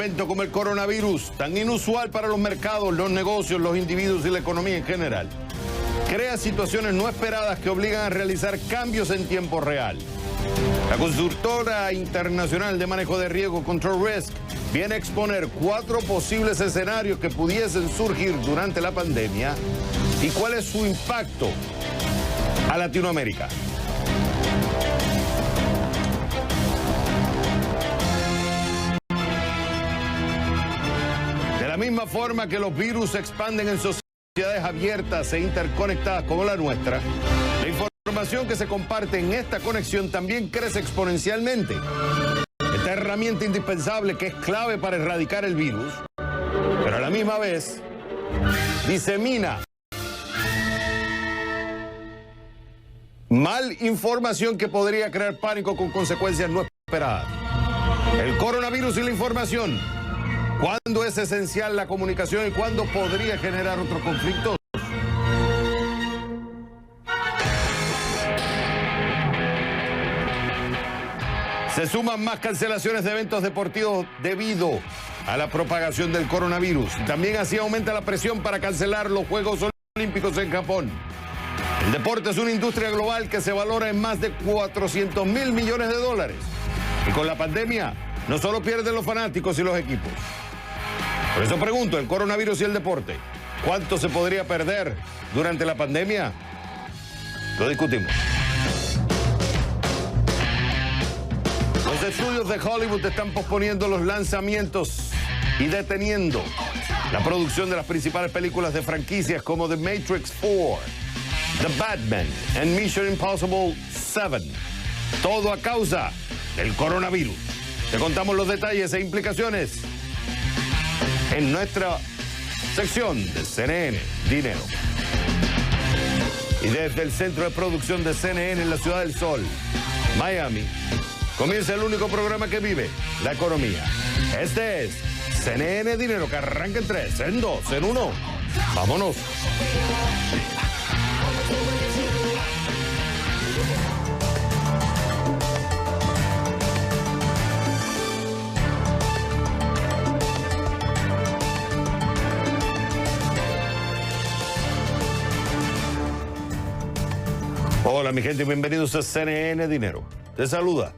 evento como el coronavirus, tan inusual para los mercados, los negocios, los individuos y la economía en general, crea situaciones no esperadas que obligan a realizar cambios en tiempo real. La consultora internacional de manejo de riesgo Control Risk viene a exponer 4 posibles escenarios que pudiesen surgir durante la pandemia y cuál es su impacto a Latinoamérica. De la misma forma que los virus se expanden en sociedades abiertas e interconectadas como la nuestra, la información que se comparte en esta conexión también crece exponencialmente. Esta herramienta indispensable que es clave para erradicar el virus, pero a la misma vez disemina mal información que podría crear pánico con consecuencias no esperadas. El coronavirus y la información. ¿Cuándo es esencial la comunicación y cuándo podría generar otros conflictos? Se suman más cancelaciones de eventos deportivos debido a la propagación del coronavirus. También así aumenta la presión para cancelar los Juegos Olímpicos en Japón. El deporte es una industria global que se valora en más de 400.000 millones de dólares. Y con la pandemia, no solo pierden los fanáticos y los equipos. Por eso pregunto, el coronavirus y el deporte, ¿cuánto se podría perder durante la pandemia? Lo discutimos. Los estudios de Hollywood están posponiendo los lanzamientos y deteniendo la producción de las principales películas de franquicias como The Matrix 4, The Batman and Mission Impossible 7. Todo a causa del coronavirus. Te contamos los detalles e implicaciones en nuestra sección de CNN Dinero. Y desde el centro de producción de CNN en la Ciudad del Sol, Miami, comienza el único programa que vive la economía. Este es CNN Dinero, que arranca en 3, en 2, en 1. ¡Vámonos! Hola mi gente, bienvenidos a CNN Dinero. Te saluda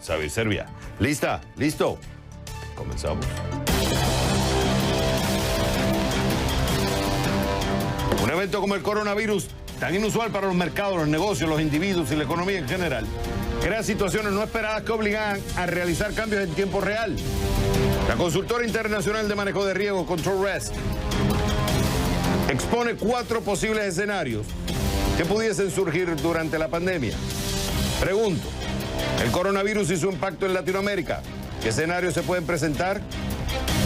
Xavier Servia. ¿Lista? ¿Listo? Comenzamos. Un evento como el coronavirus, tan inusual para los mercados, los negocios, los individuos y la economía en general, crea situaciones no esperadas que obligan a realizar cambios en tiempo real. La consultora internacional de manejo de riesgo Control Risk expone 4 posibles escenarios que pudiesen surgir durante la pandemia. Pregunto, ¿el coronavirus y su impacto en Latinoamérica? ¿Qué escenarios se pueden presentar?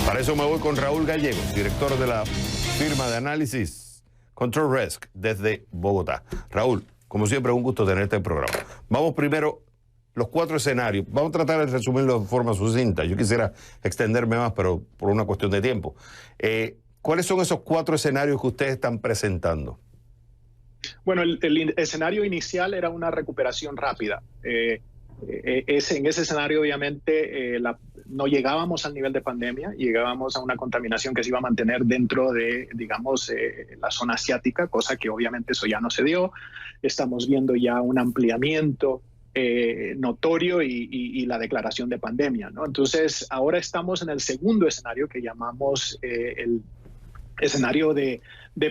Para eso me voy con Raúl Gallegos, director de la firma de análisis Control Risk desde Bogotá. Raúl, como siempre, un gusto tenerte en el programa. Vamos primero, los 4 escenarios. Vamos a tratar de resumirlos de forma sucinta. Yo quisiera extenderme más, pero por una cuestión de tiempo. ¿Cuáles son esos 4 escenarios que ustedes están presentando? Bueno, el escenario inicial era una recuperación rápida. En ese escenario, obviamente, no llegábamos al nivel de pandemia, llegábamos a una contaminación que se iba a mantener dentro de, digamos, la zona asiática, cosa que obviamente eso ya no se dio. Estamos viendo ya un ampliamiento notorio y la declaración de pandemia, ¿no? Entonces, ahora estamos en el segundo escenario que llamamos el escenario de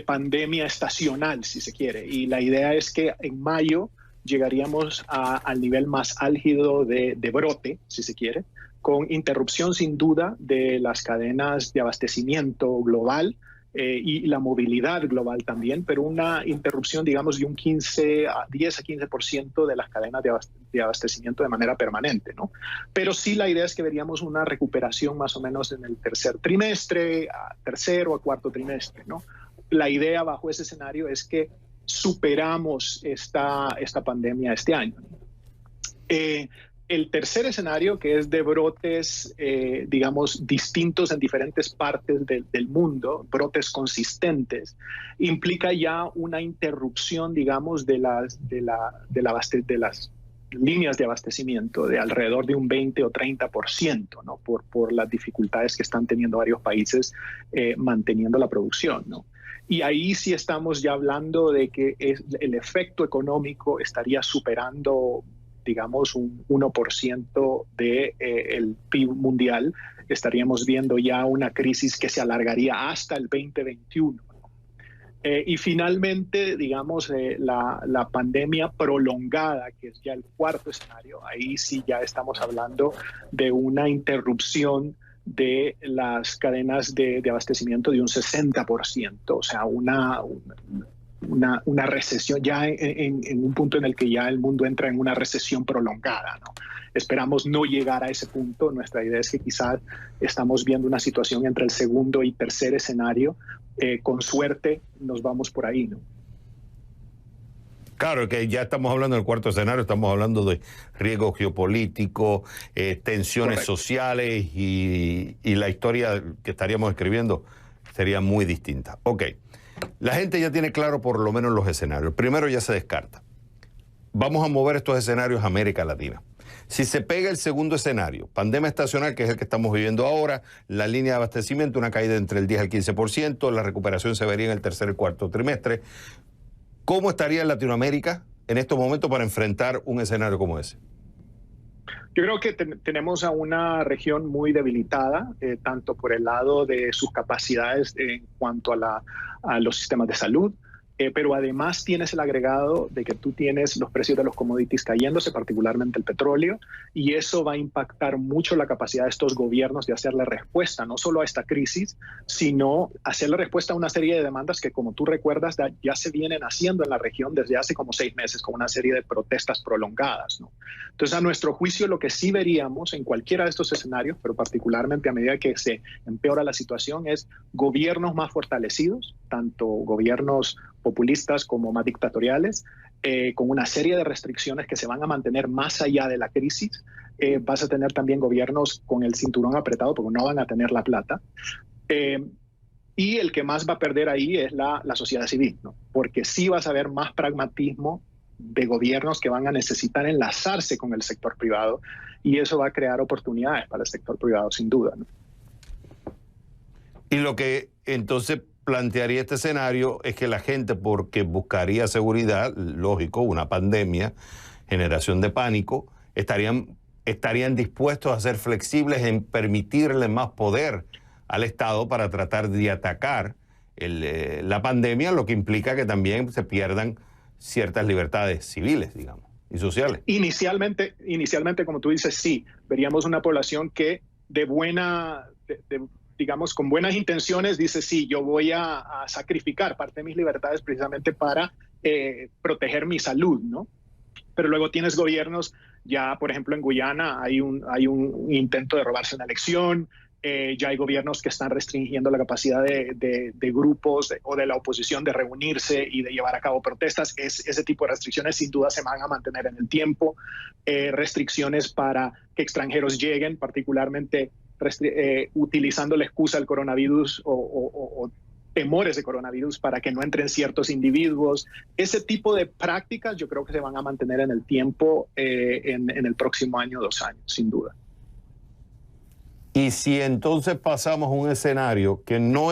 pandemia estacional, si se quiere. Y la idea es que en mayo llegaríamos al nivel más álgido de brote, si se quiere, con interrupción sin duda de las cadenas de abastecimiento global y la movilidad global también, pero una interrupción, digamos, de un 10 a 15% de las cadenas de abastecimiento de manera permanente, ¿no? Pero sí la idea es que veríamos una recuperación más o menos en el tercer trimestre, a tercero o cuarto trimestre, ¿no? La idea bajo ese escenario es que superamos esta pandemia este año. El tercer escenario, que es de brotes, digamos, distintos en diferentes partes del mundo, brotes consistentes, implica ya una interrupción, digamos, de las líneas de abastecimiento de alrededor de un 20 o 30%, ¿no? Por las dificultades que están teniendo varios países manteniendo la producción, ¿no? Y ahí sí estamos ya hablando de que el efecto económico estaría superando, digamos, un 1% del PIB mundial. Estaríamos viendo ya una crisis que se alargaría hasta el 2021. Y finalmente, digamos, la pandemia prolongada, que es ya el cuarto escenario, ahí sí ya estamos hablando de una interrupción de las cadenas de abastecimiento de un 60%, o sea, una recesión, ya en un punto en el que ya el mundo entra en una recesión prolongada, ¿no? Esperamos no llegar a ese punto. Nuestra idea es que quizás estamos viendo una situación entre el segundo y tercer escenario. Con suerte nos vamos por ahí, ¿no? Claro, que ya estamos hablando del cuarto escenario, estamos hablando de riesgo geopolítico, tensiones Correcto. sociales y la historia que estaríamos escribiendo sería muy distinta. Ok, la gente ya tiene claro por lo menos los escenarios. Primero ya se descarta. Vamos a mover estos escenarios a América Latina. Si se pega el segundo escenario, pandemia estacional, que es el que estamos viviendo ahora, la línea de abastecimiento, una caída entre el 10 al 15%, la recuperación se vería en el tercer y cuarto trimestre. ¿Cómo estaría Latinoamérica en estos momentos para enfrentar un escenario como ese? Yo creo que tenemos a una región muy debilitada, tanto por el lado de sus capacidades en cuanto a los sistemas de salud, pero además tienes el agregado de que tú tienes los precios de los commodities cayéndose, particularmente el petróleo, y eso va a impactar mucho la capacidad de estos gobiernos de hacerle respuesta, no solo a esta crisis, sino hacerle respuesta a una serie de demandas que, como tú recuerdas, ya se vienen haciendo en la región desde hace como 6 meses, con una serie de protestas prolongadas, ¿no? Entonces, a nuestro juicio, lo que sí veríamos en cualquiera de estos escenarios, pero particularmente a medida que se empeora la situación, es gobiernos más fortalecidos, tanto gobiernos populistas como más dictatoriales, con una serie de restricciones que se van a mantener más allá de la crisis. Vas a tener también gobiernos con el cinturón apretado porque no van a tener la plata. Y el que más va a perder ahí es la sociedad civil, ¿no? Porque sí vas a ver más pragmatismo de gobiernos que van a necesitar enlazarse con el sector privado, y eso va a crear oportunidades para el sector privado, sin duda, ¿no? Y lo que entonces plantearía este escenario es que la gente, porque buscaría seguridad, lógico, una pandemia, generación de pánico, estarían dispuestos a ser flexibles en permitirle más poder al Estado para tratar de atacar la pandemia, lo que implica que también se pierdan ciertas libertades civiles, digamos, y sociales. Inicialmente, como tú dices, sí, veríamos una población que digamos, con buenas intenciones dice, sí, yo voy a sacrificar parte de mis libertades precisamente para proteger mi salud, ¿no? Pero luego tienes gobiernos, ya por ejemplo en Guyana hay un intento de robarse una elección, ya hay gobiernos que están restringiendo la capacidad de grupos o de la oposición de reunirse y de llevar a cabo protestas. Ese tipo de restricciones sin duda se van a mantener en el tiempo. Restricciones para que extranjeros lleguen, particularmente utilizando la excusa del coronavirus o temores de coronavirus para que no entren ciertos individuos. Ese tipo de prácticas yo creo que se van a mantener en el tiempo en el próximo año, 2 años, sin duda. Y si entonces pasamos a un escenario que no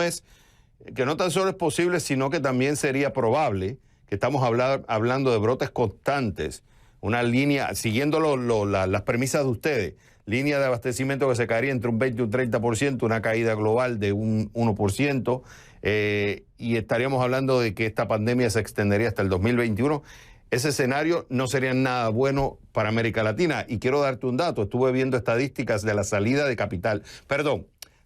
tan solo es posible, sino que también sería probable, que estamos hablando de brotes constantes, una línea, siguiendo las premisas de ustedes, línea de abastecimiento que se caería entre un 20 y un 30%, una caída global de un 1%, y estaríamos hablando de que esta pandemia se extendería hasta el 2021. Ese escenario no sería nada bueno para América Latina. Y quiero darte un dato. Estuve viendo estadísticas de la salida de capital,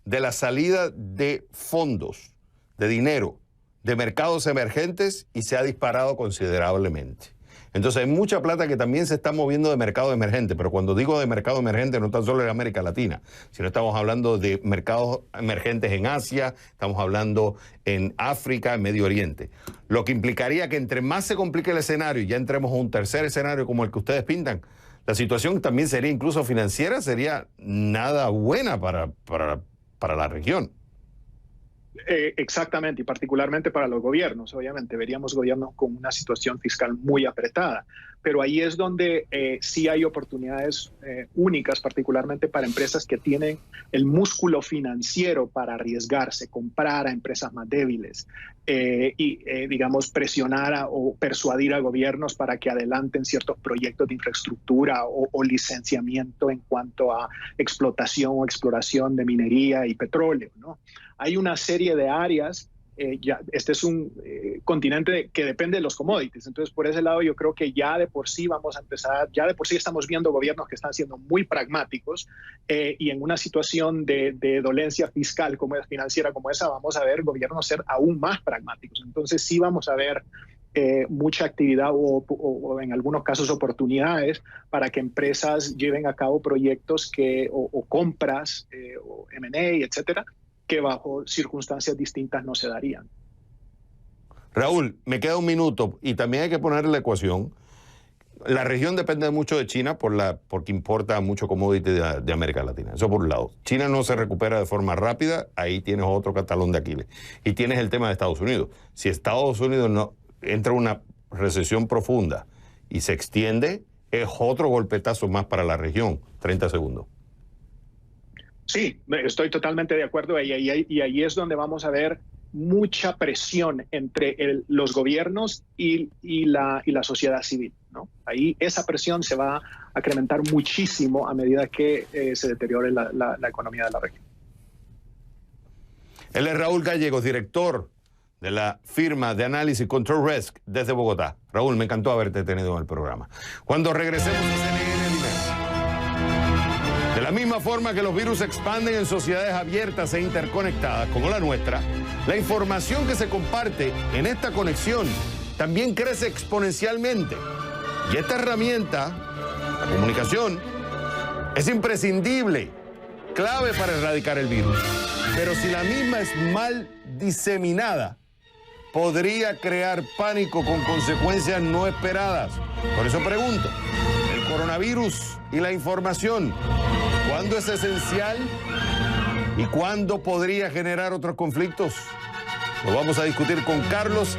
de la salida de fondos, de dinero, de mercados emergentes, y se ha disparado considerablemente. Entonces hay mucha plata que también se está moviendo de mercado emergente, pero cuando digo de mercado emergente no tan solo en América Latina, sino estamos hablando de mercados emergentes en Asia, estamos hablando en África, en Medio Oriente. Lo que implicaría que entre más se complique el escenario y ya entremos a un tercer escenario como el que ustedes pintan, la situación también sería incluso financiera, sería nada buena para la región. Exactamente, y particularmente para los gobiernos. Obviamente veríamos gobiernos con una situación fiscal muy apretada, pero ahí es donde sí hay oportunidades únicas, particularmente para empresas que tienen el músculo financiero para arriesgarse, comprar a empresas más débiles digamos, presionar o persuadir a gobiernos para que adelanten ciertos proyectos de infraestructura o licenciamiento en cuanto a explotación o exploración de minería y petróleo, ¿no? Hay una serie de áreas. Este es un continente que depende de los commodities. Entonces, por ese lado, yo creo que ya de por sí vamos a empezar, ya de por sí estamos viendo gobiernos que están siendo muy pragmáticos y en una situación de dolencia fiscal financiera como esa, vamos a ver gobiernos ser aún más pragmáticos. Entonces, sí vamos a ver mucha actividad o en algunos casos oportunidades para que empresas lleven a cabo proyectos o compras o M&A, etcétera, que bajo circunstancias distintas no se darían. Raúl, me queda un minuto y también hay que poner la ecuación. La región depende mucho de China porque importa mucho commodity de América Latina. Eso por un lado. China no se recupera de forma rápida, ahí tienes otro catalón de Aquiles. Y tienes el tema de Estados Unidos. Si Estados Unidos no entra en una recesión profunda y se extiende, es otro golpetazo más para la región. 30 segundos. Sí, estoy totalmente de acuerdo y ahí es donde vamos a ver mucha presión entre los gobiernos y la sociedad civil, ¿no? Ahí esa presión se va a incrementar muchísimo a medida que se deteriore la economía de la región. Él es Raúl Gallegos, director de la firma de análisis Control Risk desde Bogotá. Raúl, me encantó haberte tenido en el programa. Cuando regresemos a CNN Dinero, de la misma forma que los virus se expanden en sociedades abiertas e interconectadas como la nuestra, la información que se comparte en esta conexión también crece exponencialmente. Y esta herramienta, la comunicación, es imprescindible, clave para erradicar el virus. Pero si la misma es mal diseminada, podría crear pánico con consecuencias no esperadas. Por eso pregunto, el coronavirus y la información, ¿cuándo es esencial y cuándo podría generar otros conflictos? Lo vamos a discutir con Carlos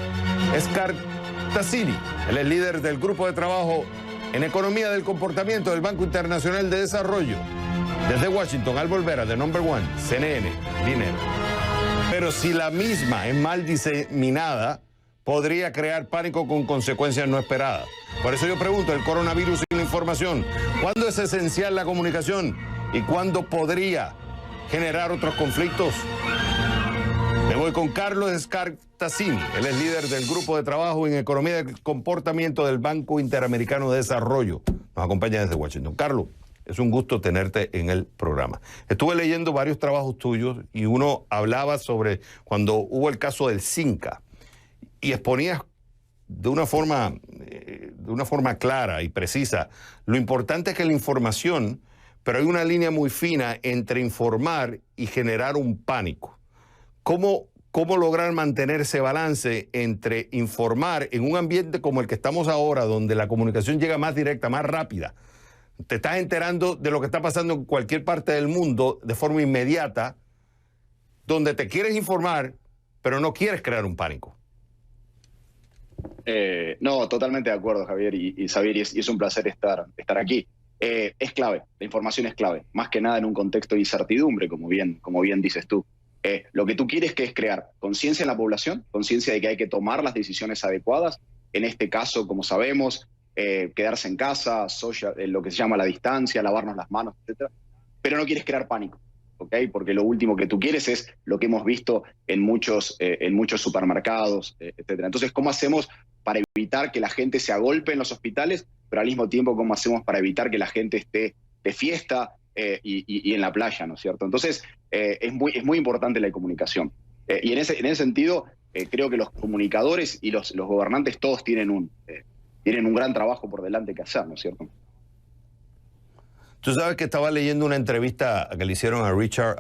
Scartazzini. Él es líder del grupo de trabajo en economía del comportamiento del Banco Internacional de Desarrollo. Desde Washington, al volver a The Number One, CNN, Dinero. Pero si la misma es mal diseminada, podría crear pánico con consecuencias no esperadas. Por eso yo pregunto, el coronavirus y la información, ¿cuándo es esencial la comunicación y cuándo podría generar otros conflictos? Me voy con Carlos Scartazzini. Él es líder del grupo de trabajo en economía del comportamiento del Banco Interamericano de Desarrollo. Nos acompaña desde Washington. Carlos, es un gusto tenerte en el programa. Estuve leyendo varios trabajos tuyos y uno hablaba sobre cuando hubo el caso del Cinca y exponías de una forma clara y precisa lo importante es que la información, pero hay una línea muy fina entre informar y generar un pánico. ¿Cómo lograr mantener ese balance entre informar en un ambiente como el que estamos ahora, donde la comunicación llega más directa, más rápida? Te estás enterando de lo que está pasando en cualquier parte del mundo de forma inmediata, donde te quieres informar, pero no quieres crear un pánico. No, totalmente de acuerdo, Javier y Xavier, y es un placer estar aquí. Es clave, la información es clave, más que nada en un contexto de incertidumbre, como bien dices tú. Lo que tú quieres que es crear conciencia en la población, conciencia de que hay que tomar las decisiones adecuadas. En este caso, como sabemos, quedarse en casa, lo que se llama la distancia, lavarnos las manos, etc. Pero no quieres crear pánico, ¿ok? Porque lo último que tú quieres es lo que hemos visto en muchos supermercados, etc. Entonces, ¿cómo hacemos para evitar que la gente se agolpe en los hospitales, pero al mismo tiempo cómo hacemos para evitar que la gente esté de fiesta y en la playa, ¿no es cierto? Entonces, es muy importante la comunicación. Y en ese sentido, creo que los comunicadores y los gobernantes todos tienen un gran trabajo por delante que hacer, ¿no es cierto? Tú sabes que estaba leyendo una entrevista que le hicieron a Richard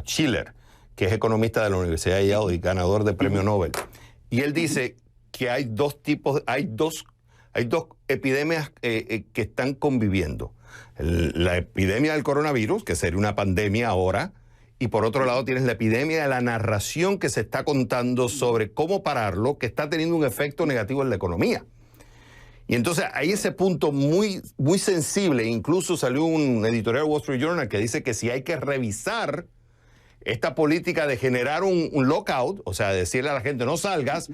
Schiller, que es economista de la Universidad de Yale y ganador de premio Nobel. Y él dice que hay dos epidemias que están conviviendo. La epidemia del coronavirus, que sería una pandemia ahora, y por otro lado tienes la epidemia de la narración que se está contando sobre cómo pararlo, que está teniendo un efecto negativo en la economía. Y entonces hay ese punto muy, muy sensible. Incluso salió un editorial Wall Street Journal que dice que si hay que revisar esta política de generar un lockout, o sea, decirle a la gente no salgas,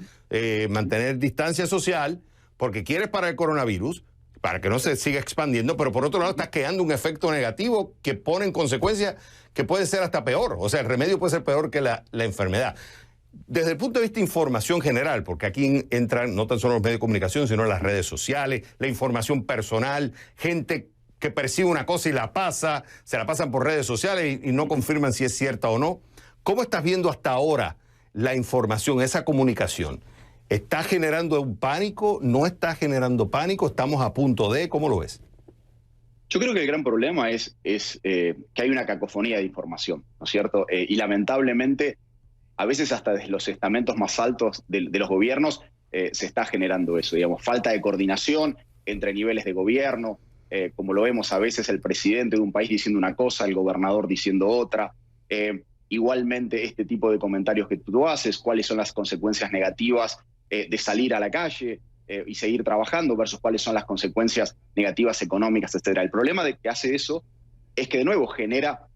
mantener distancia social, porque quieres parar el coronavirus, para que no se siga expandiendo, pero por otro lado estás creando un efecto negativo que pone en consecuencia que puede ser hasta peor. O sea, el remedio puede ser peor que la enfermedad. Desde el punto de vista de información general, porque aquí entran no tan solo los medios de comunicación, sino las redes sociales, la información personal, gente que percibe una cosa y se la pasan por redes sociales y no confirman si es cierta o no. ¿Cómo estás viendo hasta ahora la información, esa comunicación? ¿Está generando un pánico? ¿No está generando pánico? ¿Estamos a punto de? ¿Cómo lo ves? Yo creo que el gran problema es que hay una cacofonía de información, ¿no es cierto? Y lamentablemente, a veces hasta desde los estamentos más altos de los gobiernos se está generando eso, digamos, falta de coordinación entre niveles de gobierno, como lo vemos a veces el presidente de un país diciendo una cosa, el gobernador diciendo otra. Igualmente este tipo de comentarios que tú haces, cuáles son las consecuencias negativas de salir a la calle y seguir trabajando versus cuáles son las consecuencias negativas económicas, etcétera. El problema de que hace eso es que de nuevo genera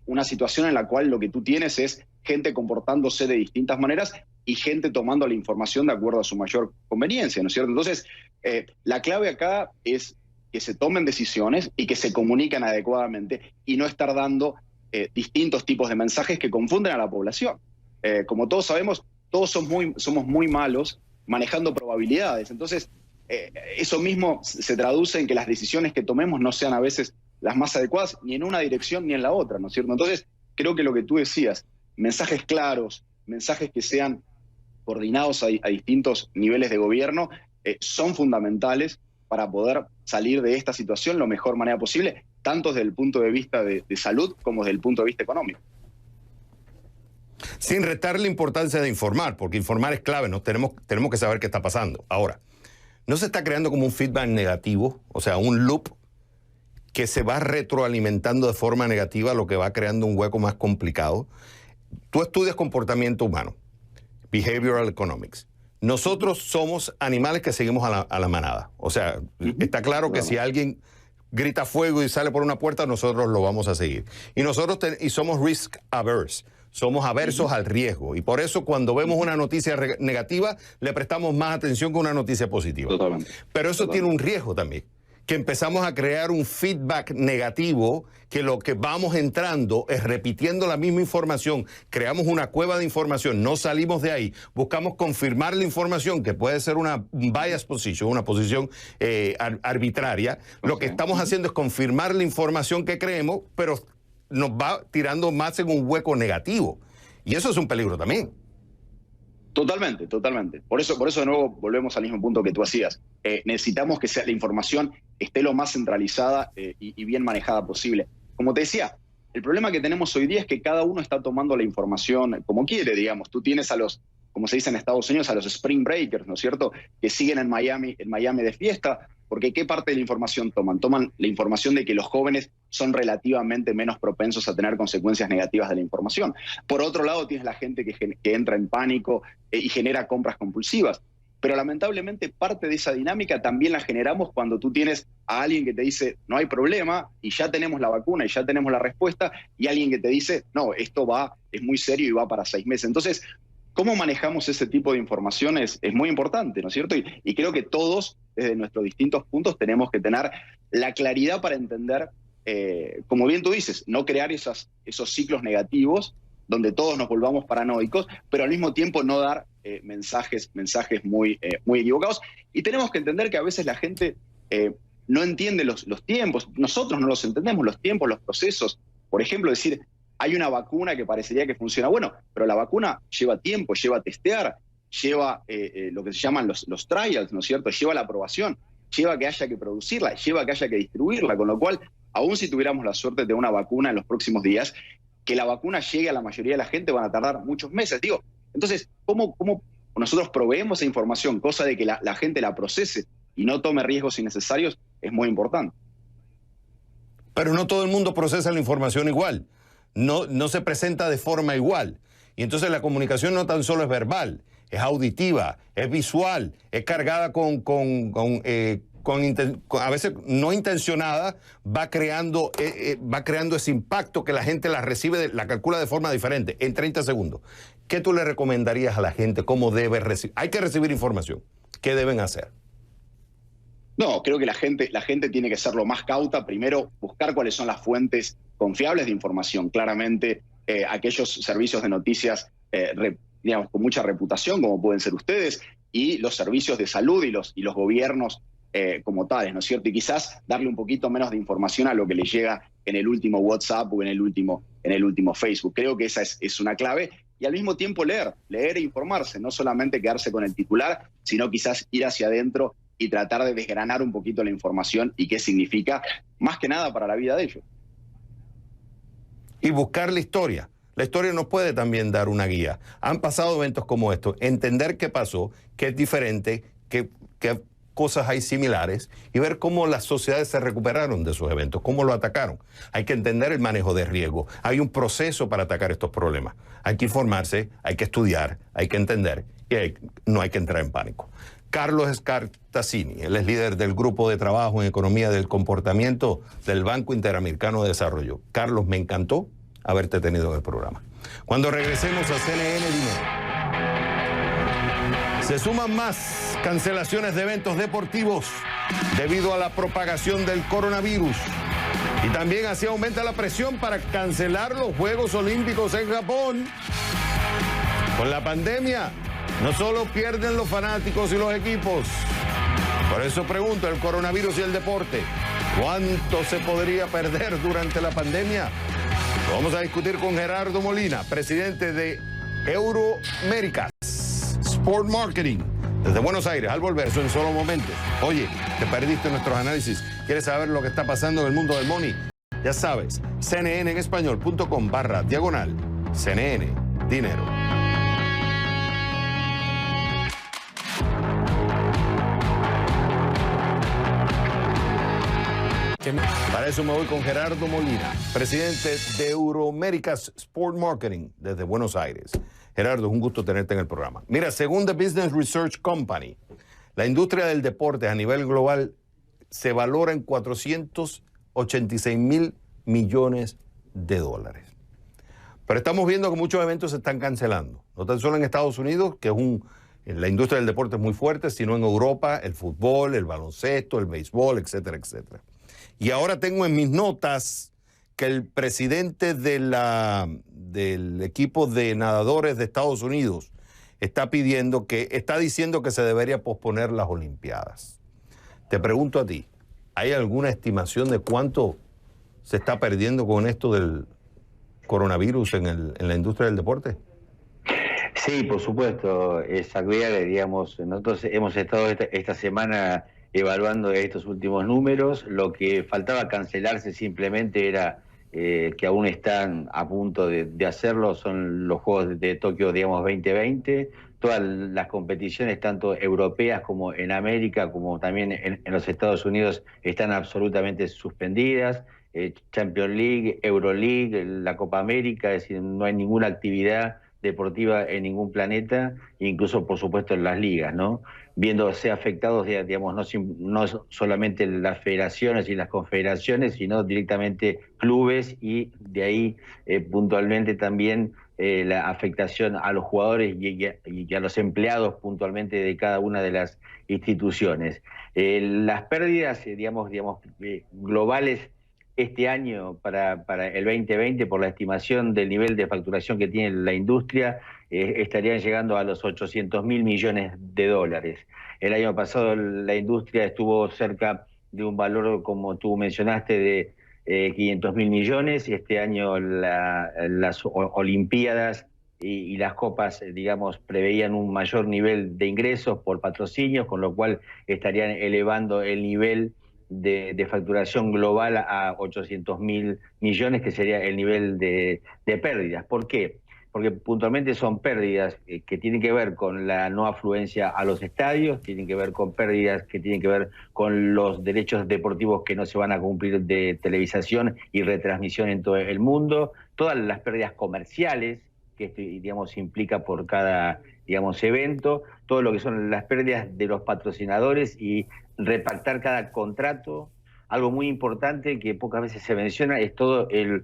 una situación en la cual lo que tú tienes es gente comportándose de distintas maneras y gente tomando la información de acuerdo a su mayor conveniencia, ¿no es cierto? Entonces, la clave acá es que se tomen decisiones y que se comuniquen adecuadamente y no estar dando distintos tipos de mensajes que confunden a la población. Como todos sabemos, todos somos muy malos manejando probabilidades. Entonces, eso mismo se traduce en que las decisiones que tomemos no sean a veces las más adecuadas ni en una dirección ni en la otra, ¿no es cierto? Entonces, creo que lo que tú decías, mensajes claros, mensajes que sean coordinados a distintos niveles de gobierno, son fundamentales para poder salir de esta situación de la mejor manera posible, tanto desde el punto de vista de salud como desde el punto de vista económico. Sin restar la importancia de informar, porque informar es clave, ¿no? Tenemos que saber qué está pasando. Ahora, ¿no se está creando como un feedback negativo? O sea, un loop que se va retroalimentando de forma negativa, lo que va creando un hueco más complicado. Tú estudias comportamiento humano, behavioral economics. Nosotros somos animales que seguimos a la manada. O sea, está claro que si alguien grita fuego y sale por una puerta, nosotros lo vamos a seguir. Y nosotros somos risk averse. Somos aversos al riesgo. Y por eso cuando vemos una noticia negativa, le prestamos más atención que una noticia positiva. Totalmente. Pero eso tiene un riesgo también. Que empezamos a crear un feedback negativo, que lo que vamos entrando es repitiendo la misma información, creamos una cueva de información, no salimos de ahí, buscamos confirmar la información, que puede ser una bias position, una posición arbitraria. Lo que estamos haciendo es confirmar la información que creemos, pero nos va tirando más en un hueco negativo. Y eso es un peligro también. Totalmente, totalmente. Por eso de nuevo volvemos al mismo punto que tú hacías. Necesitamos que la información esté lo más centralizada y bien manejada posible. Como te decía, el problema que tenemos hoy día es que cada uno está tomando la información como quiere, digamos. Tú tienes a los, como se dice en Estados Unidos, a los spring breakers, ¿no es cierto?, que siguen en Miami de fiesta, porque ¿qué parte de la información toman? Toman la información de que los jóvenes son relativamente menos propensos a tener consecuencias negativas de la información. Por otro lado, tienes la gente que entra en pánico y genera compras compulsivas. Pero lamentablemente parte de esa dinámica también la generamos cuando tú tienes a alguien que te dice no hay problema y ya tenemos la vacuna y ya tenemos la respuesta, y alguien que te dice no, esto es muy serio y va para 6 meses. Entonces, ¿cómo manejamos ese tipo de información? Es muy importante, ¿no es cierto? Y creo que todos, desde nuestros distintos puntos, tenemos que tener la claridad para entender, como bien tú dices, no crear esos ciclos negativos donde todos nos volvamos paranoicos, pero al mismo tiempo no dar mensajes muy equivocados. Y tenemos que entender que a veces la gente no entiende los tiempos. Nosotros no los entendemos, los tiempos, los procesos. Por ejemplo, decir, hay una vacuna que parecería que funciona. Bueno, pero la vacuna lleva tiempo, lleva testear, lleva lo que se llaman los trials, ¿no es cierto? Lleva la aprobación, lleva que haya que producirla, lleva que haya que distribuirla, con lo cual, aún si tuviéramos la suerte de una vacuna en los próximos días, que la vacuna llegue a la mayoría de la gente van a tardar muchos meses. Digo, entonces, ¿cómo nosotros proveemos esa información, cosa de que la gente la procese y no tome riesgos innecesarios? Es muy importante. Pero no todo el mundo procesa la información igual. No se presenta de forma igual. Y entonces la comunicación no tan solo es verbal, es auditiva, es visual, es cargada a veces no intencionada, va creando ese impacto que la gente la recibe, la calcula de forma diferente, en 30 segundos. ¿Qué tú le recomendarías a la gente? ¿Cómo debe recibir? Hay que recibir información. ¿Qué deben hacer? No, creo que la gente tiene que ser lo más cauta. Primero, buscar cuáles son las fuentes confiables de información. Claramente, aquellos servicios de noticias, digamos, con mucha reputación, como pueden ser ustedes, y los servicios de salud y los gobiernos como tales, ¿no es cierto? Y quizás darle un poquito menos de información a lo que le llega en el último WhatsApp o en el último Facebook. Creo que esa es una clave. Y al mismo tiempo leer e informarse, no solamente quedarse con el titular, sino quizás ir hacia adentro y tratar de desgranar un poquito la información y qué significa, más que nada para la vida de ellos. Y buscar la historia. La historia nos puede también dar una guía. Han pasado eventos como estos, entender qué pasó, qué es diferente, qué cosas hay similares y ver cómo las sociedades se recuperaron de esos eventos, cómo lo atacaron. Hay que entender el manejo de riesgo. Hay un proceso para atacar estos problemas. Hay que informarse, hay que estudiar, hay que entender y no hay que entrar en pánico. Carlos Scartazzini, él es líder del Grupo de Trabajo en Economía del Comportamiento del Banco Interamericano de Desarrollo. Carlos, me encantó haberte tenido en el programa. Cuando regresemos a CNN Dinero, se suman más cancelaciones de eventos deportivos debido a la propagación del coronavirus. Y también así aumenta la presión para cancelar los Juegos Olímpicos en Japón. Con la pandemia, no solo pierden los fanáticos y los equipos. Por eso pregunto, el coronavirus y el deporte, ¿cuánto se podría perder durante la pandemia? Lo vamos a discutir con Gerardo Molina, presidente de Euroméricas Sport Marketing, desde Buenos Aires. Al volver, eso en solo momentos. Oye, te perdiste nuestros análisis. ¿Quieres saber lo que está pasando en el mundo del money? Ya sabes, cnnespañol.com/diagonal CNN Dinero. Para eso me voy con Gerardo Molina, presidente de Euroméricas Sport Marketing desde Buenos Aires. Gerardo, es un gusto tenerte en el programa. Mira, según The Business Research Company, la industria del deporte a nivel global se valora en $486 millones. Pero estamos viendo que muchos eventos se están cancelando. No tan solo en Estados Unidos, que la industria del deporte es muy fuerte, sino en Europa, el fútbol, el baloncesto, el béisbol, etcétera, etcétera. Y ahora tengo en mis notas que el presidente del equipo de nadadores de Estados Unidos está diciendo que se debería posponer las Olimpiadas. Te pregunto a ti, ¿hay alguna estimación de cuánto se está perdiendo con esto del coronavirus en la industria del deporte? Sí, por supuesto, digamos, nosotros hemos estado esta semana evaluando estos últimos números. Lo que faltaba cancelarse simplemente era que aún están a punto de hacerlo, son los Juegos de Tokio, digamos, 2020. Todas las competiciones, tanto europeas como en América, como también en los Estados Unidos, están absolutamente suspendidas. Champions League, Euroleague, la Copa América, es decir, no hay ninguna actividad deportiva en ningún planeta, incluso por supuesto en las ligas, ¿no? Viéndose afectados, digamos, no solamente las federaciones y las confederaciones, sino directamente clubes y de ahí puntualmente también la afectación a los jugadores y a los empleados puntualmente de cada una de las instituciones. Las pérdidas, digamos, globales este año para el 2020, por la estimación del nivel de facturación que tiene la industria, estarían llegando a los $800 mil millones. El año pasado la industria estuvo cerca de un valor, como tú mencionaste, de 500 mil millones, y este año las Olimpiadas y las copas, digamos, preveían un mayor nivel de ingresos por patrocinios, con lo cual estarían elevando el nivel de facturación global a 800 mil millones, que sería el nivel de pérdidas. ¿Por qué? Porque puntualmente son pérdidas que tienen que ver con la no afluencia a los estadios, tienen que ver con pérdidas que tienen que ver con los derechos deportivos que no se van a cumplir de televisación y retransmisión en todo el mundo, todas las pérdidas comerciales que esto, digamos, implica por cada digamos, evento, todo lo que son las pérdidas de los patrocinadores y repactar cada contrato. Algo muy importante que pocas veces se menciona es todo el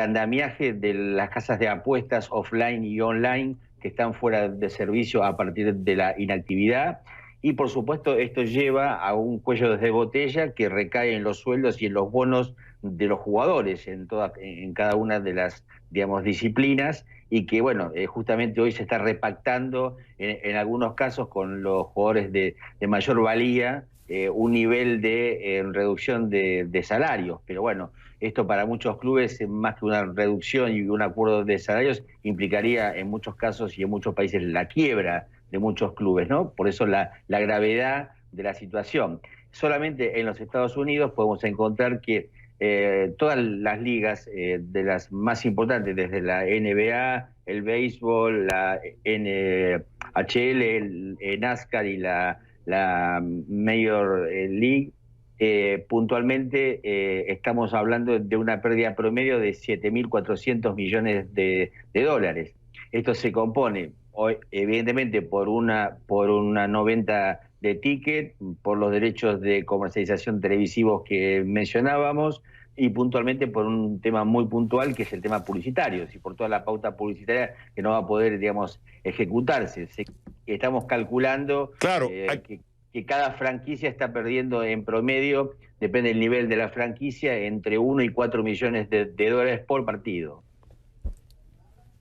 andamiaje de las casas de apuestas offline y online que están fuera de servicio a partir de la inactividad. Y por supuesto esto lleva a un cuello de botella que recae en los sueldos y en los bonos de los jugadores en cada una de las, digamos, disciplinas, y que bueno, justamente hoy se está repactando en algunos casos con los jugadores de mayor valía un nivel de reducción de salarios. Pero bueno, esto para muchos clubes, más que una reducción y un acuerdo de salarios, implicaría en muchos casos y en muchos países la quiebra de muchos clubes, ¿no? Por eso la gravedad de la situación. Solamente en los Estados Unidos podemos encontrar que todas las ligas de las más importantes, desde la NBA, el béisbol, la NHL, el NASCAR y la Major League, puntualmente estamos hablando de una pérdida promedio de 7.400 millones de dólares. Esto se compone evidentemente por una 90 de ticket, por los derechos de comercialización televisivos que mencionábamos, y puntualmente por un tema muy puntual que es el tema publicitario, y por toda la pauta publicitaria que no va a poder, digamos, ejecutarse. Estamos calculando claro, que cada franquicia está perdiendo en promedio, depende del nivel de la franquicia, entre 1 y 4 millones de dólares por partido.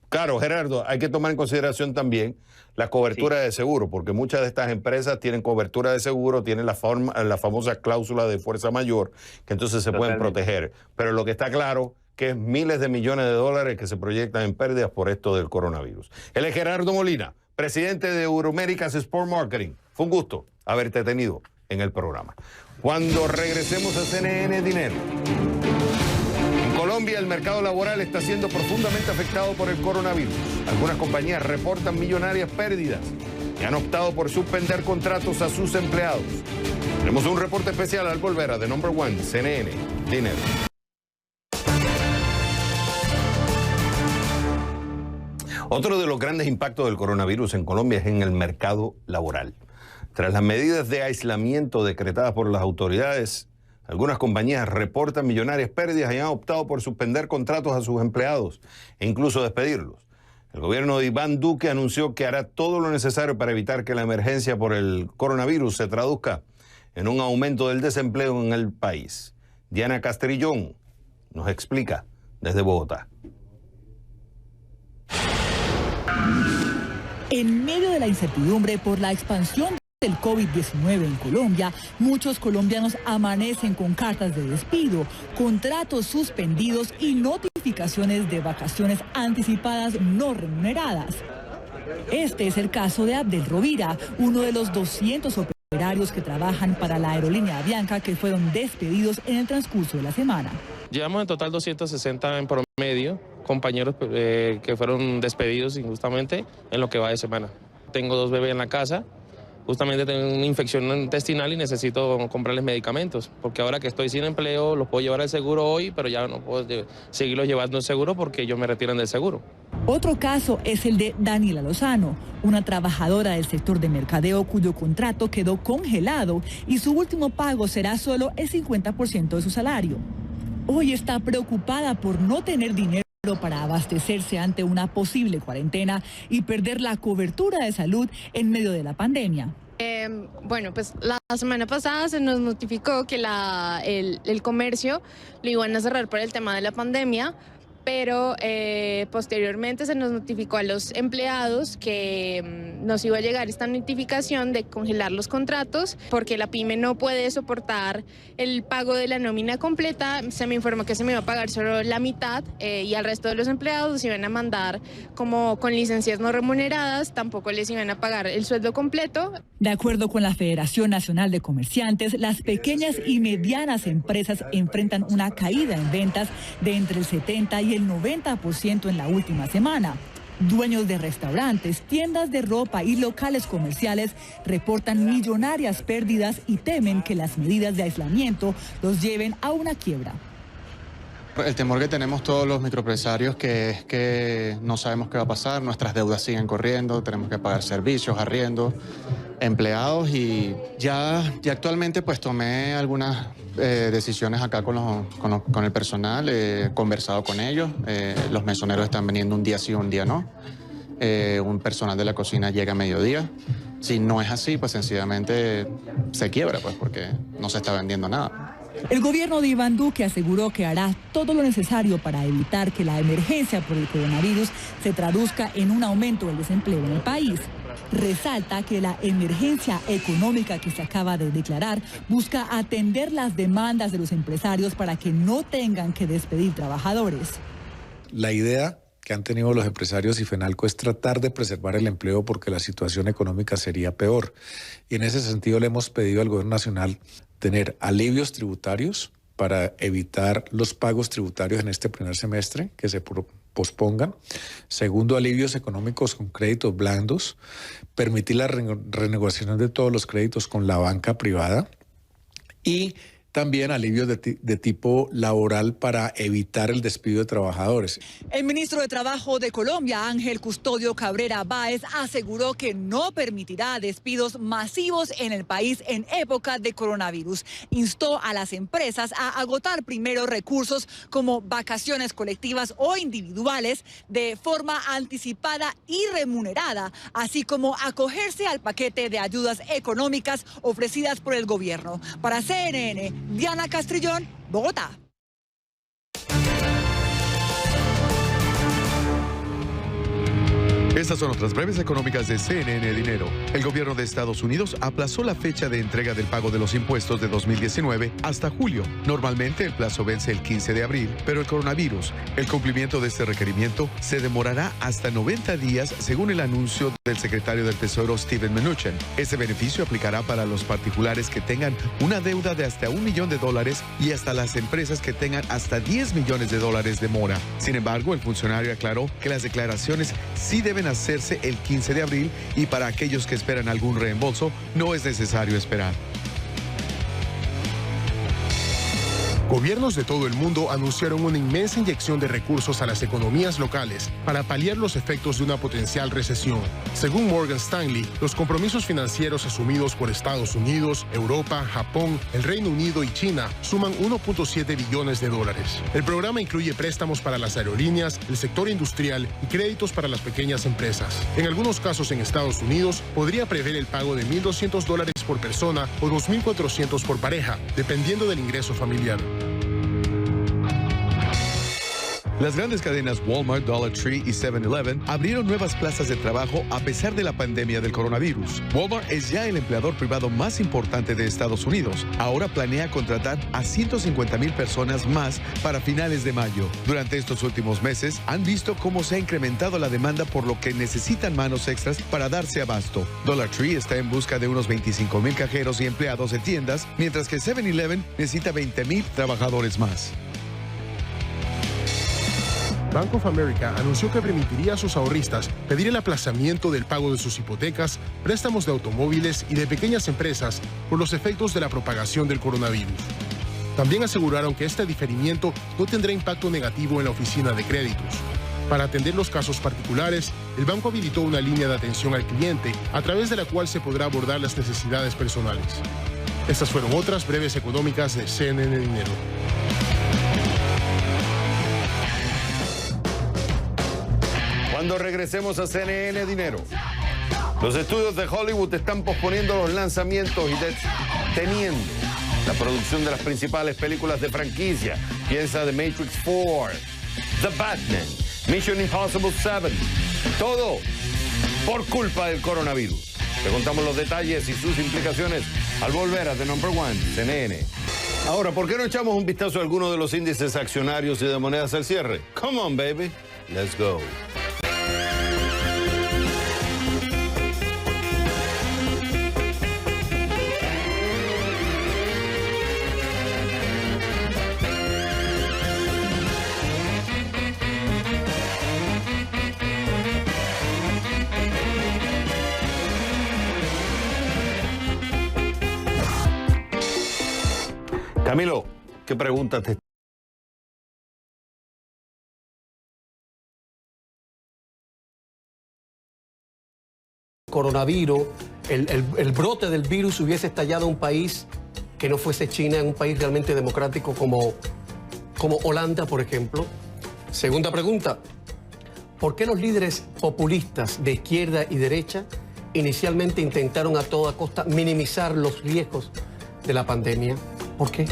Claro, Gerardo, hay que tomar en consideración también la cobertura de seguro, porque muchas de estas empresas tienen cobertura de seguro, tienen la famosa cláusula de fuerza mayor, que entonces se pueden proteger. Pero lo que está claro que es miles de millones de dólares que se proyectan en pérdidas por esto del coronavirus. Él es Gerardo Molina, presidente de Euroméricas Sport Marketing. Fue un gusto haberte tenido en el programa. Cuando regresemos a CNN Dinero. En Colombia el mercado laboral está siendo profundamente afectado por el coronavirus. Algunas compañías reportan millonarias pérdidas y han optado por suspender contratos a sus empleados. Tenemos un reporte especial al volver a The Number One, CNN Dinero. Otro de los grandes impactos del coronavirus en Colombia es en el mercado laboral. Tras las medidas de aislamiento decretadas por las autoridades, algunas compañías reportan millonarias pérdidas y han optado por suspender contratos a sus empleados e incluso despedirlos. El gobierno de Iván Duque anunció que hará todo lo necesario para evitar que la emergencia por el coronavirus se traduzca en un aumento del desempleo en el país. Diana Castrillón nos explica desde Bogotá. En medio de la incertidumbre por la expansión del COVID-19 en Colombia, muchos colombianos amanecen con cartas de despido, contratos suspendidos y notificaciones de vacaciones anticipadas no remuneradas. Este es el caso de Abdel Rovira, uno de los 200 operarios que trabajan para la aerolínea Avianca que fueron despedidos en el transcurso de la semana. Llevamos en total 260 en promedio, compañeros que fueron despedidos injustamente en lo que va de semana. Tengo 2 bebés en la casa. Justamente tengo una infección intestinal y necesito comprarles medicamentos, porque ahora que estoy sin empleo los puedo llevar al seguro hoy, pero ya no puedo seguirlos llevando al seguro porque ellos me retiran del seguro. Otro caso es el de Daniela Lozano, una trabajadora del sector de mercadeo cuyo contrato quedó congelado y su último pago será solo el 50% de su salario. Hoy está preocupada por no tener dinero para abastecerse ante una posible cuarentena y perder la cobertura de salud en medio de la pandemia. Bueno, pues la semana pasada se nos notificó que el comercio lo iban a cerrar por el tema de la pandemia, pero posteriormente se nos notificó a los empleados que nos iba a llegar esta notificación de congelar los contratos porque la pyme no puede soportar el pago de la nómina completa. Se me informó que se me iba a pagar solo la mitad y al resto de los empleados se iban a mandar como con licencias no remuneradas, tampoco les iban a pagar el sueldo completo. De acuerdo con la Federación Nacional de Comerciantes, las pequeñas y medianas empresas enfrentan una caída en ventas de entre el 70 y el 90% en la última semana. Dueños de restaurantes, tiendas de ropa y locales comerciales reportan millonarias pérdidas y temen que las medidas de aislamiento los lleven a una quiebra. El temor que tenemos todos los microempresarios que es que no sabemos qué va a pasar, nuestras deudas siguen corriendo, tenemos que pagar servicios, arriendos, empleados y ya actualmente pues tomé algunas decisiones acá con el personal, he conversado con ellos, los mesoneros están viniendo un día sí, un día no, un personal de la cocina llega a mediodía. Si no es así, pues sencillamente se quiebra, pues porque no se está vendiendo nada. El gobierno de Iván Duque aseguró que hará todo lo necesario para evitar que la emergencia por el coronavirus se traduzca en un aumento del desempleo en el país. Resalta que la emergencia económica que se acaba de declarar busca atender las demandas de los empresarios para que no tengan que despedir trabajadores. La idea que han tenido los empresarios y FENALCO es tratar de preservar el empleo porque la situación económica sería peor. Y en ese sentido le hemos pedido al gobierno nacional tener alivios tributarios para evitar los pagos tributarios en este primer semestre que se pospongan. Segundo, alivios económicos con créditos blandos, permitir la renegociación de todos los créditos con la banca privada y también alivios de tipo laboral para evitar el despido de trabajadores. El ministro de Trabajo de Colombia, Ángel Custodio Cabrera Báez, aseguró que no permitirá despidos masivos en el país en época de coronavirus. Instó a las empresas a agotar primero recursos como vacaciones colectivas o individuales de forma anticipada y remunerada, así como acogerse al paquete de ayudas económicas ofrecidas por el gobierno. Para CNN, Diana Castrillón, Bogotá. Estas son otras breves económicas de CNN Dinero. El gobierno de Estados Unidos aplazó la fecha de entrega del pago de los impuestos de 2019 hasta julio. Normalmente el plazo vence el 15 de abril, pero el coronavirus, el cumplimiento de este requerimiento se demorará hasta 90 días según el anuncio del secretario del Tesoro Steven Mnuchin. Este beneficio aplicará para los particulares que tengan una deuda de hasta $1 millón y hasta las empresas que tengan hasta $10 millones de mora. Sin embargo, el funcionario aclaró que las declaraciones sí deben hacerse el 15 de abril y para aquellos que esperan algún reembolso no es necesario esperar. Gobiernos de todo el mundo anunciaron una inmensa inyección de recursos a las economías locales para paliar los efectos de una potencial recesión. Según Morgan Stanley, los compromisos financieros asumidos por Estados Unidos, Europa, Japón, el Reino Unido y China suman $1.7 billones. El programa incluye préstamos para las aerolíneas, el sector industrial y créditos para las pequeñas empresas. En algunos casos en Estados Unidos podría prever el pago de $1.200 por persona o $2.400 por pareja, dependiendo del ingreso familiar. Las grandes cadenas Walmart, Dollar Tree y 7-Eleven abrieron nuevas plazas de trabajo a pesar de la pandemia del coronavirus. Walmart es ya el empleador privado más importante de Estados Unidos. Ahora planea contratar a 150,000 personas más para finales de mayo. Durante estos últimos meses han visto cómo se ha incrementado la demanda, por lo que necesitan manos extras para darse abasto. Dollar Tree está en busca de unos 25,000 cajeros y empleados de tiendas, mientras que 7-Eleven necesita 20,000 trabajadores más. Bank of America anunció que permitiría a sus ahorristas pedir el aplazamiento del pago de sus hipotecas, préstamos de automóviles y de pequeñas empresas por los efectos de la propagación del coronavirus. También aseguraron que este diferimiento no tendrá impacto negativo en la oficina de créditos. Para atender los casos particulares, el banco habilitó una línea de atención al cliente a través de la cual se podrá abordar las necesidades personales. Estas fueron otras breves económicas de CNN Dinero. Cuando regresemos a CNN Dinero, los estudios de Hollywood están posponiendo los lanzamientos y deteniendo la producción de las principales películas de franquicia. Piensa The Matrix 4, The Batman, Mission Impossible 7. Todo por culpa del coronavirus. Te contamos los detalles y sus implicaciones al volver a The Number One, CNN. Ahora, ¿por qué no echamos un vistazo a algunos de los índices accionarios y de monedas al cierre? Come on, baby. Let's go. Camilo, ¿qué preguntas te coronavirus, el brote del virus hubiese estallado en un país que no fuese China, en un país realmente democrático como Holanda, por ejemplo? Segunda pregunta, ¿por qué los líderes populistas de izquierda y derecha inicialmente intentaron a toda costa minimizar los riesgos de la pandemia? ¿Por qué?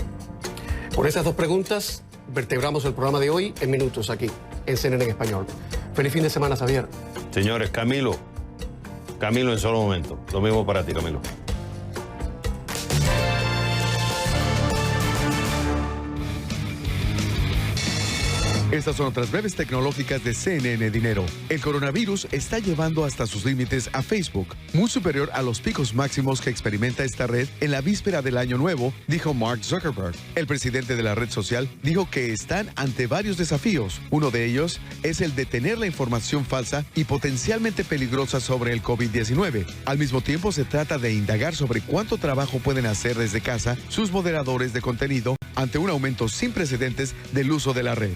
Por esas dos preguntas vertebramos el programa de hoy en minutos aquí, en CNN en Español. Feliz fin de semana, Xavier. Señores, Camilo en solo momento. Lo mismo para ti, Camilo. Estas son otras breves tecnológicas de CNN Dinero. El coronavirus está llevando hasta sus límites a Facebook, muy superior a los picos máximos que experimenta esta red en la víspera del Año Nuevo, dijo Mark Zuckerberg. El presidente de la red social dijo que están ante varios desafíos. Uno de ellos es el de detener la información falsa y potencialmente peligrosa sobre el COVID-19. Al mismo tiempo, se trata de indagar sobre cuánto trabajo pueden hacer desde casa sus moderadores de contenido ante un aumento sin precedentes del uso de la red.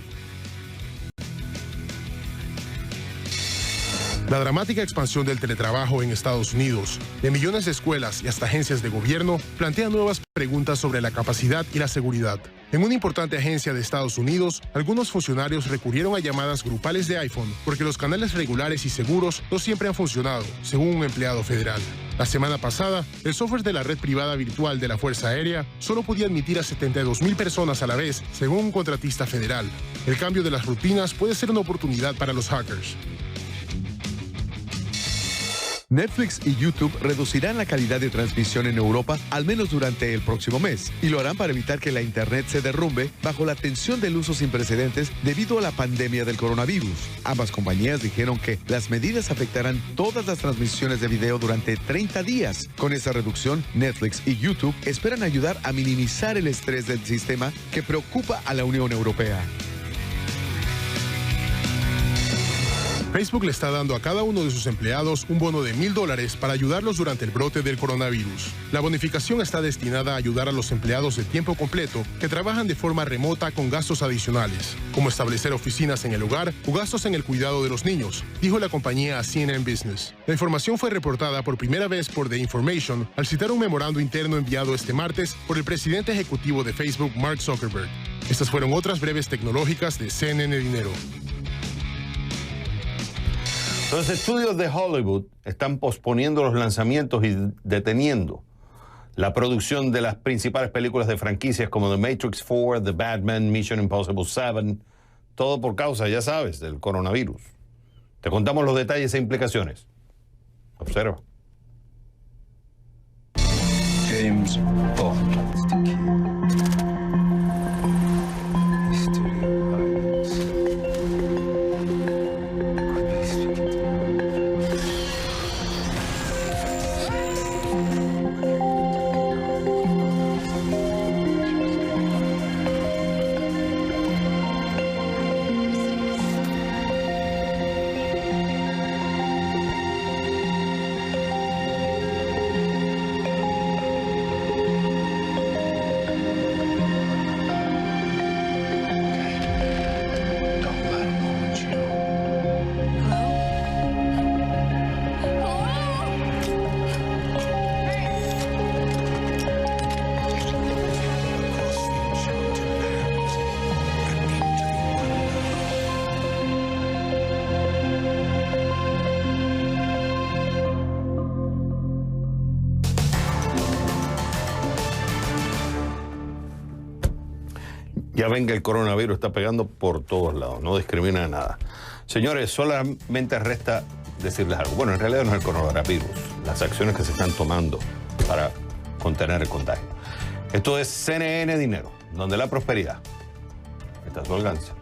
La dramática expansión del teletrabajo en Estados Unidos, de millones de escuelas y hasta agencias de gobierno, plantea nuevas preguntas sobre la capacidad y la seguridad. En una importante agencia de Estados Unidos, algunos funcionarios recurrieron a llamadas grupales de iPhone porque los canales regulares y seguros no siempre han funcionado, según un empleado federal. La semana pasada, el software de la red privada virtual de la Fuerza Aérea solo podía admitir a 72,000 personas a la vez, según un contratista federal. El cambio de las rutinas puede ser una oportunidad para los hackers. Netflix y YouTube reducirán la calidad de transmisión en Europa al menos durante el próximo mes, y lo harán para evitar que la Internet se derrumbe bajo la tensión del uso sin precedentes debido a la pandemia del coronavirus. Ambas compañías dijeron que las medidas afectarán todas las transmisiones de video durante 30 días. Con esa reducción, Netflix y YouTube esperan ayudar a minimizar el estrés del sistema que preocupa a la Unión Europea. Facebook le está dando a cada uno de sus empleados un bono de $1,000 para ayudarlos durante el brote del coronavirus. La bonificación está destinada a ayudar a los empleados de tiempo completo que trabajan de forma remota con gastos adicionales, como establecer oficinas en el hogar o gastos en el cuidado de los niños, dijo la compañía a CNN Business. La información fue reportada por primera vez por The Information al citar un memorando interno enviado este martes por el presidente ejecutivo de Facebook, Mark Zuckerberg. Estas fueron otras breves tecnológicas de CNN Dinero. Los estudios de Hollywood están posponiendo los lanzamientos y deteniendo la producción de las principales películas de franquicias como The Matrix 4, The Batman, Mission Impossible 7, todo por causa, ya sabes, del coronavirus. Te contamos los detalles e implicaciones. Observa. James Bond. Ya ven que el coronavirus está pegando por todos lados, no discrimina a nada. Señores, solamente resta decirles algo. Bueno, en realidad no es el coronavirus, las acciones que se están tomando para contener el contagio. Esto es CNN Dinero, donde la prosperidad está a su alcance.